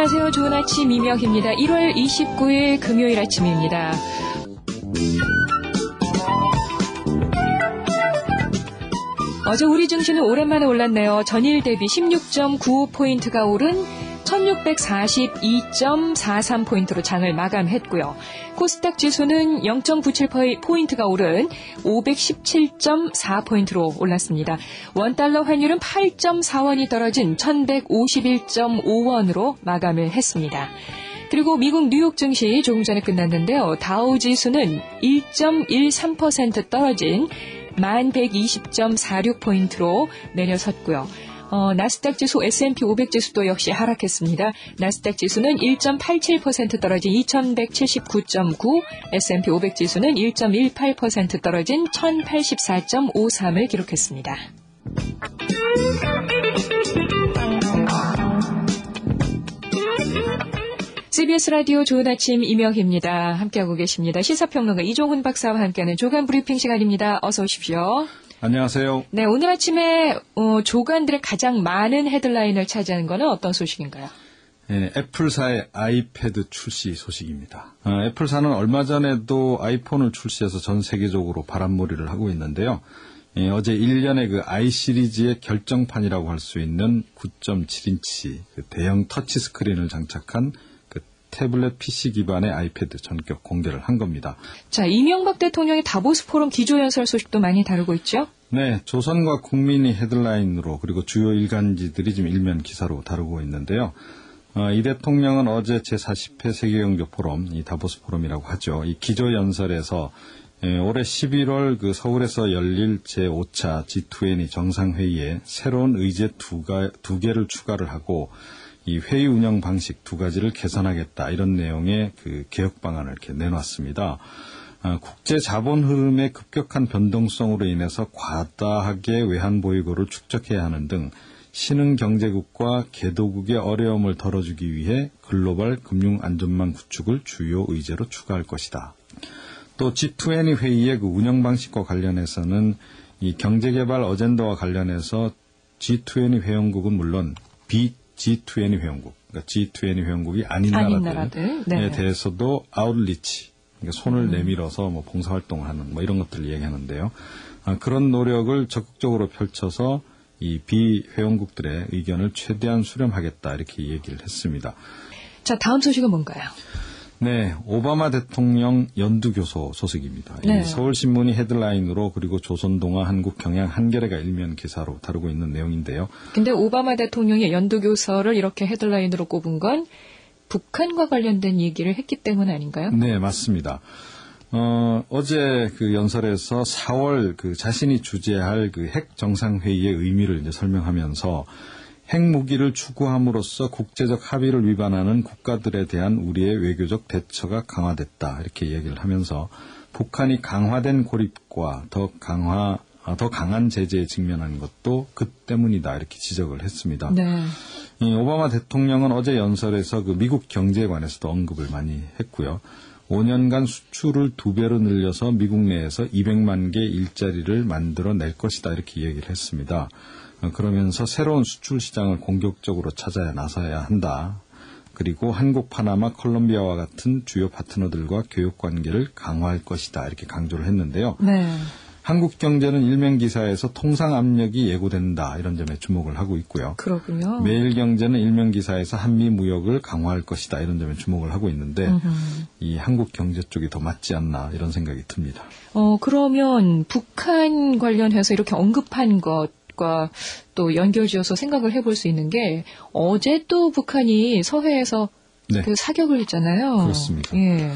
안녕하세요. 좋은 아침 이명희입니다. 1월 29일 금요일 아침입니다. 어제 우리 증시는 오랜만에 올랐네요. 전일 대비 16.95포인트가 오른 1642.43포인트로 장을 마감했고요. 코스닥 지수는 0.97포인트가 오른 517.4포인트로 올랐습니다. 원달러 환율은 8.4원이 떨어진 1151.5원으로 마감을 했습니다. 그리고 미국 뉴욕 증시 조금 전에 끝났는데요. 다우 지수는 1.13% 떨어진 1120.46포인트로 내려섰고요. 나스닥 지수, S&P 500 지수도 역시 하락했습니다. 나스닥 지수는 1.87% 떨어진 2179.9, S&P 500 지수는 1.18% 떨어진 1084.53을 기록했습니다. CBS 라디오 좋은 아침 이명희입니다. 함께하고 계십니다. 시사평론가 이종훈 박사와 함께하는 조간 브리핑 시간입니다. 어서 오십시오. 안녕하세요. 네, 오늘 아침에 조간들의 가장 많은 헤드라인을 차지하는 것은 어떤 소식인가요? 네, 애플사의 아이패드 출시 소식입니다. 애플사는 얼마 전에도 아이폰을 출시해서 전 세계적으로 바람몰이를 하고 있는데요. 어제 1년의 그 i 시리즈의 결정판이라고 할 수 있는 9.7인치 그 대형 터치 스크린을 장착한 태블릿 PC 기반의 아이패드 전격 공개를 한 겁니다. 자, 이명박 대통령의 다보스 포럼 기조연설 소식도 많이 다루고 있죠? 네, 조선과 국민이 헤드라인으로 그리고 주요 일간지들이 지금 일면 기사로 다루고 있는데요. 이 대통령은 어제 제40회 세계경제 포럼, 이 다보스 포럼이라고 하죠. 이 기조연설에서 올해 11월 그 서울에서 열릴 제5차 G20 정상회의에 새로운 의제 두 개를 추가를 하고 이 회의 운영 방식 두 가지를 개선하겠다 이런 내용의 그 개혁 방안을 이렇게 내놨습니다. 국제 자본 흐름의 급격한 변동성으로 인해서 과다하게 외환 보유고를 축적해야 하는 등 신흥 경제국과 개도국의 어려움을 덜어주기 위해 글로벌 금융 안전망 구축을 주요 의제로 추가할 것이다. 또 G20 회의의 그 운영 방식과 관련해서는 이 경제개발 어젠다와 관련해서 G20 회원국은 물론 G20 회원국, 그러니까 G20 회원국이 아닌 나라들에 네. 대해서도 아웃리치, 그러니까 손을 내밀어서 뭐 봉사활동을 하는 뭐 이런 것들을 얘기하는데요. 그런 노력을 적극적으로 펼쳐서 이 비회원국들의 의견을 최대한 수렴하겠다 이렇게 얘기를 했습니다. 자, 다음 소식은 뭔가요? 네, 오바마 대통령 연두교소 소식입니다. 네. 서울신문이 헤드라인으로 그리고 조선동아 한국경향 한겨레가 일면 기사로 다루고 있는 내용인데요. 근데 오바마 대통령의 연두교서를 이렇게 헤드라인으로 꼽은 건 북한과 관련된 얘기를 했기 때문 아닌가요? 네, 맞습니다. 어제 그 연설에서 4월 그 자신이 주재할 그 핵 정상회의의 의미를 이제 설명하면서 핵무기를 추구함으로써 국제적 합의를 위반하는 국가들에 대한 우리의 외교적 대처가 강화됐다. 이렇게 얘기를 하면서 북한이 강화된 고립과 더 강한 제재에 직면하는 것도 그 때문이다. 이렇게 지적을 했습니다. 네. 이 오바마 대통령은 어제 연설에서 그 미국 경제에 관해서도 언급을 많이 했고요. 5년간 수출을 2배로 늘려서 미국 내에서 200만 개 일자리를 만들어낼 것이다. 이렇게 얘기를 했습니다. 그러면서 새로운 수출 시장을 공격적으로 찾아야 나서야 한다. 그리고 한국, 파나마, 콜롬비아와 같은 주요 파트너들과 교육 관계를 강화할 것이다. 이렇게 강조를 했는데요. 네. 한국 경제는 일면 기사에서 통상 압력이 예고된다. 이런 점에 주목을 하고 있고요. 그렇군요. 매일경제는 일면 기사에서 한미 무역을 강화할 것이다. 이런 점에 주목을 하고 있는데 이 한국 경제 쪽이 더 맞지 않나 이런 생각이 듭니다. 그러면 북한 관련해서 이렇게 언급한 것과 또 연결지어서 생각을 해볼 수 있는 게 어제 또 북한이 서해에서 네. 그 사격을 했잖아요. 그렇습니다. 예.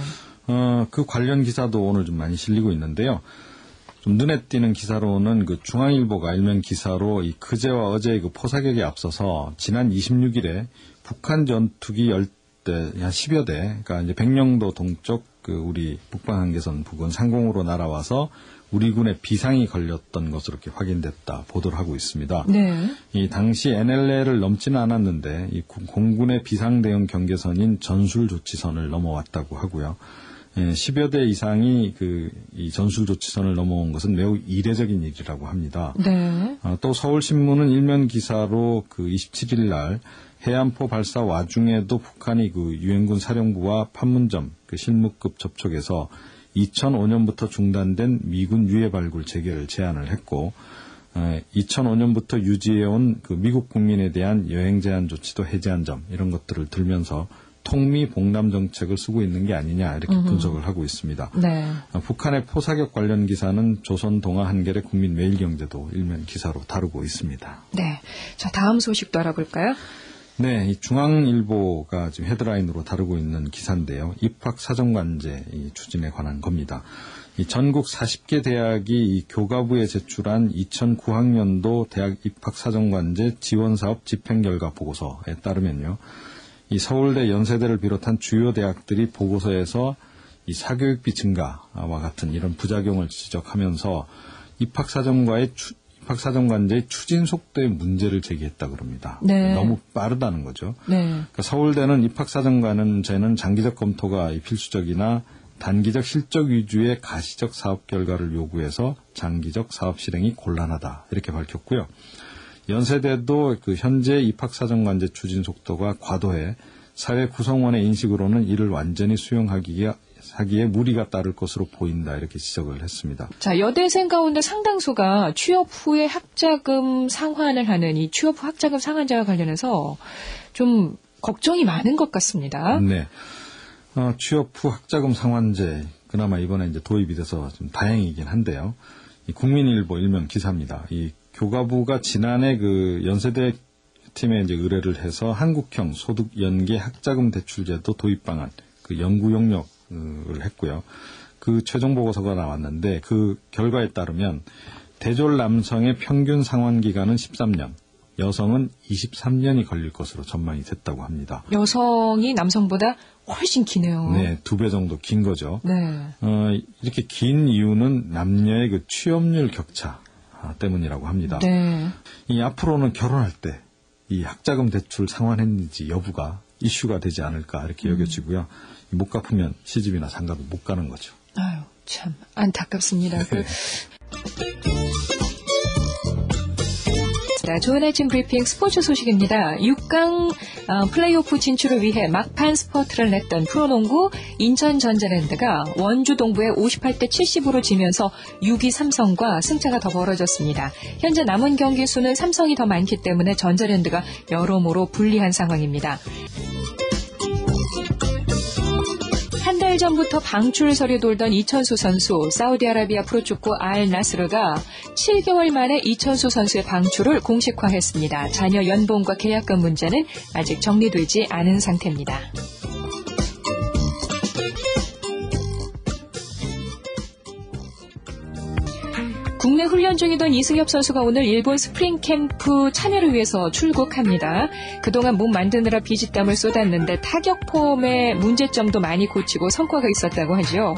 그 관련 기사도 오늘 좀 많이 실리고 있는데요. 좀 눈에 띄는 기사로는 그 중앙일보가 일면 기사로 이 그제와 어제의 그 포사격에 앞서서 지난 26일에 북한 전투기 10대, 한 10여 대, 그러니까 이제 백령도 동쪽 그 우리 북방한계선 부근 상공으로 날아와서 우리 군에 비상이 걸렸던 것으로 이렇게 확인됐다 보도를 하고 있습니다. 네. 이 당시 NLL을 넘지는 않았는데 이 공군의 비상 대응 경계선인 전술 조치선을 넘어왔다고 하고요. 10여 대 이상이 이 전술조치선을 넘어온 것은 매우 이례적인 일이라고 합니다. 네. 또 서울신문은 일면 기사로 27일 날 해안포 발사 와중에도 북한이 유엔군 사령부와 판문점 실무급 접촉에서 2005년부터 중단된 미군 유해 발굴 재개를 제안을 했고 2005년부터 유지해온 미국 국민에 대한 여행 제한 조치도 해제한 점 이런 것들을 들면서 통미 봉남 정책을 쓰고 있는 게 아니냐 이렇게 분석을 하고 있습니다. 네. 북한의 포사격 관련 기사는 조선 동아 한겨레 국민 매일경제도 일면 기사로 다루고 있습니다. 네. 자, 다음 소식도 알아볼까요? 네, 이 중앙일보가 지금 헤드라인으로 다루고 있는 기사인데요. 입학 사정관제 추진에 관한 겁니다. 이 전국 40개 대학이 이 교과부에 제출한 2009학년도 대학 입학 사정관제 지원사업 집행결과 보고서에 따르면요. 이 서울대, 연세대를 비롯한 주요 대학들이 보고서에서 이 사교육비 증가와 같은 이런 부작용을 지적하면서 입학사정관제의 추진 속도에 문제를 제기했다 그럽니다. 네. 너무 빠르다는 거죠. 네. 그러니까 서울대는 입학사정관제는 장기적 검토가 필수적이나 단기적 실적 위주의 가시적 사업 결과를 요구해서 장기적 사업 실행이 곤란하다 이렇게 밝혔고요. 연세대도 현재 입학사정관제 추진 속도가 과도해 사회 구성원의 인식으로는 이를 완전히 수용하기에 무리가 따를 것으로 보인다 이렇게 지적을 했습니다. 자, 여대생 가운데 상당수가 취업 후에 학자금 상환을 하는 이 취업 후 학자금 상환제와 관련해서 좀 걱정이 많은 것 같습니다. 네. 취업 후 학자금 상환제 그나마 이번에 이제 도입이 돼서 좀 다행이긴 한데요. 이 국민일보 일면 기사입니다. 이 교과부가 지난해 연세대 팀에 이제 의뢰를 해서 한국형 소득 연계 학자금 대출제도 도입 방안 연구 용역을 했고요. 최종 보고서가 나왔는데 그 결과에 따르면 대졸 남성의 평균 상환 기간은 13년, 여성은 23년이 걸릴 것으로 전망이 됐다고 합니다. 여성이 남성보다 훨씬 기네요. 네, 2배 정도 긴 거죠. 네. 이렇게 긴 이유는 남녀의 취업률 격차 때문이라고 합니다. 네. 이 앞으로는 결혼할 때 이 학자금 대출 상환했는지 여부가 이슈가 되지 않을까 이렇게 여겨지고요. 못 갚으면 시집이나 장가도 못 가는 거죠. 아유, 참 안타깝습니다. 네. 자, 좋은 아침 브리핑 스포츠 소식입니다. 6강 플레이오프 진출을 위해 막판 스퍼트를 냈던 프로농구 인천 전자랜드가 원주 동부에 58대 70으로 지면서 6위 삼성과 승차가 더 벌어졌습니다. 현재 남은 경기 수는 삼성이 더 많기 때문에 전자랜드가 여러모로 불리한 상황입니다. 한 달 전부터 방출설이 돌던 이천수 선수, 사우디아라비아 프로축구 알 나스르가 7개월 만에 이천수 선수의 방출을 공식화했습니다. 자녀 연봉과 계약금 문제는 아직 정리되지 않은 상태입니다. 국내 훈련 중이던 이승엽 선수가 오늘 일본 스프링 캠프 참여를 위해서 출국합니다. 그동안 몸 만드느라 비지땀을 쏟았는데 타격 폼의 문제점도 많이 고치고 성과가 있었다고 하죠.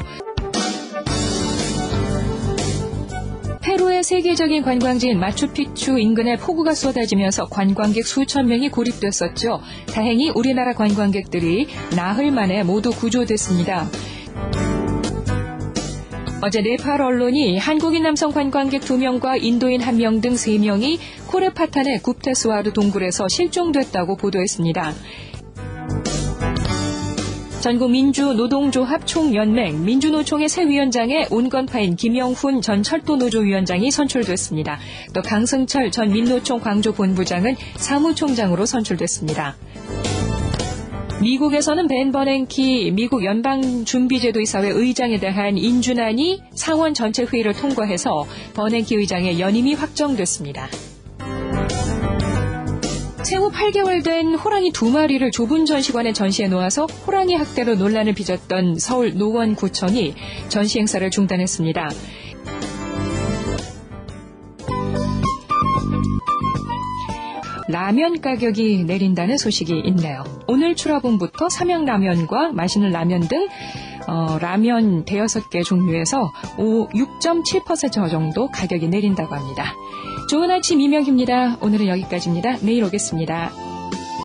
페루의 세계적인 관광지인 마추픽추 인근에 폭우가 쏟아지면서 관광객 수천 명이 고립됐었죠. 다행히 우리나라 관광객들이 나흘 만에 모두 구조됐습니다. 어제 네팔 언론이 한국인 남성 관광객 2명과 인도인 1명 등 3명이 코레파탄의 굽테스와르 동굴에서 실종됐다고 보도했습니다. 전국민주노동조합 총연맹 민주노총의 새 위원장에 온건파인 김영훈 전 철도노조위원장이 선출됐습니다. 또 강승철 전 민노총 광주본부장은 사무총장으로 선출됐습니다. 미국에서는 벤 버냉키 미국 연방준비제도이사회 의장에 대한 인준안이 상원 전체 회의를 통과해서 버냉키 의장의 연임이 확정됐습니다. 생후 8개월 된 호랑이 2마리를 좁은 전시관에 전시해 놓아서 호랑이 학대로 논란을 빚었던 서울 노원구청이 전시 행사를 중단했습니다. 라면 가격이 내린다는 소식이 있네요. 오늘 출하분부터 삼양라면과 맛있는 라면 등 라면 대여섯 개 종류에서 6.7% 정도 가격이 내린다고 합니다. 좋은 아침 이명희입니다. 오늘은 여기까지입니다. 내일 오겠습니다.